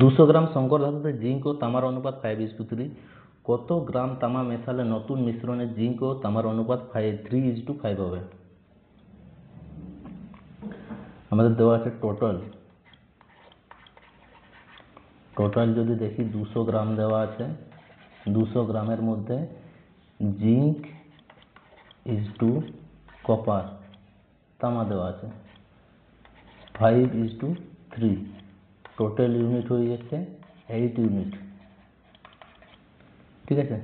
200 গ্রাম সংকর ধাতুতে জিঙ্ক ও তামার অনুপাত 5:3। কত গ্রাম তামা মেশালে নতুন মিশ্রণে জিঙ্ক ও তামার অনুপাত 3:5 হবে? আমাদের দেওয়া আছে টোটাল যদি দেখি 200 গ্রাম দেওয়া আছে। 200 গ্রামের মধ্যে জিঙ্ক কপার তামা দেওয়া আছে 5:3। টোটাল ইউনিট হয়ে যাচ্ছে 8 ইউনিট। ঠিক আছে,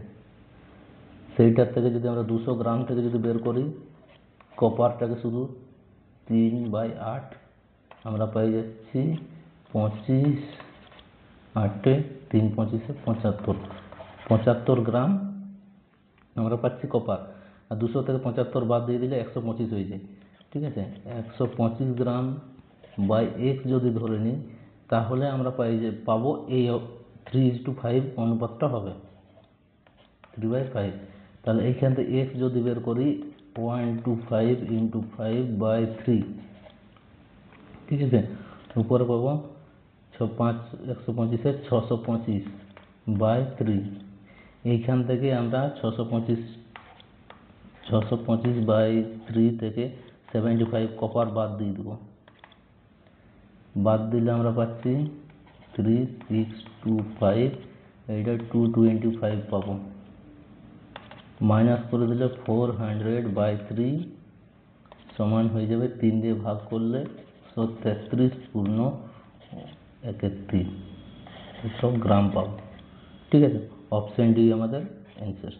সেইটার থেকে যদি আমরা 200 গ্রাম থেকে যদি বের করি কপারটাকে শুধু 3/8 আমরা পাই যাচ্ছি 25, 8 3 25 75 গ্রাম আমরা পাচ্ছি কপার। আর 200 থেকে 75 বাদ দিয়ে দিলে 125 হয়ে যায়। ঠিক আছে, 125 গ্রাম বাই x যদি ধরে নিই তাহলে আমরা পাবো এই 3:5 অনুপাতটা হবে 3/5। তাহলে এইখান থেকে x যদি বের করি 0.25 × 5/3। ঠিক আছে, উপরে পাবো 125 625/3। এইখান থেকে আমরা 625/3 থেকে 75 কপার বাদ দিয়ে দেবো। বাদ দিলে আমরা পাচ্ছি 3625, এইটা 225 পাবো। মাইনাস করে দিলে 400/3 সমান হয়ে যাবে 3 দিয়ে ভাগ করলে 133.31 সব গ্রাম পাবো। ঠিক আছে, অপশন ডি আমাদের অ্যান্সার।